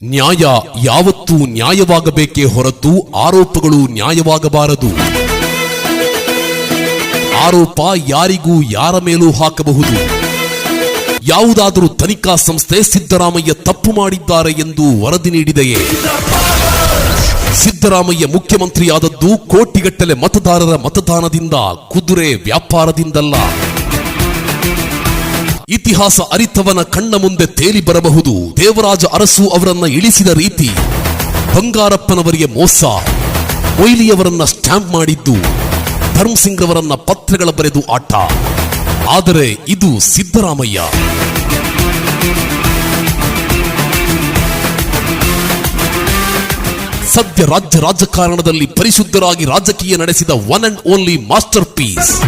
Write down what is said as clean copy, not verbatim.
ನ್ಯಾಯ ಯಾವತ್ತೂ ನ್ಯಾಯವಾಗಬೇಕೇ ಹೊರತು ಆರೋಪಗಳು ನ್ಯಾಯವಾಗಬಾರದು. ಆರೋಪ ಯಾರಿಗೂ ಯಾರ ಮೇಲೂ ಹಾಕಬಹುದು. ಯಾವುದಾದರೂ ತನಿಖಾ ಸಂಸ್ಥೆ ಸಿದ್ದರಾಮಯ್ಯ ತಪ್ಪು ಮಾಡಿದ್ದಾರೆ ಎಂದು ವರದಿ ನೀಡಿದೆಯೇ? ಸಿದ್ದರಾಮಯ್ಯ ಮುಖ್ಯಮಂತ್ರಿಯಾದದ್ದು ಕೋಟಿಗಟ್ಟಲೆ ಮತದಾರರ ಮತದಾನದಿಂದ, ಕುದುರೆ ವ್ಯಾಪಾರದಿಂದಲ್ಲ. ಇತಿಹಾಸ ಅರಿತವನ ಕಣ್ಣ ಮುಂದೆ ತೇಲಿ ಬರಬಹುದು. ದೇವರಾಜ ಅರಸು ಅವರನ್ನ ಇಳಿಸಿದ ರೀತಿ, ಬಂಗಾರಪ್ಪನವರಿಗೆ ಮೋಸ, ಮೊಯ್ಲಿಯವರನ್ನ ಸ್ಟ್ಯಾಂಪ್ ಮಾಡಿದ್ದು, ಧರ್ಮಸಿಂಗ್ ರವರನ್ನ ಪತ್ರಗಳ ಬರೆದು ಆಟ. ಆದರೆ ಇದು ಸಿದ್ದರಾಮಯ್ಯ. ಸದ್ಯ ರಾಜ್ಯ ರಾಜಕಾರಣದಲ್ಲಿ ಪರಿಶುದ್ಧರಾಗಿ ರಾಜಕೀಯ ನಡೆಸಿದ one and only master piece.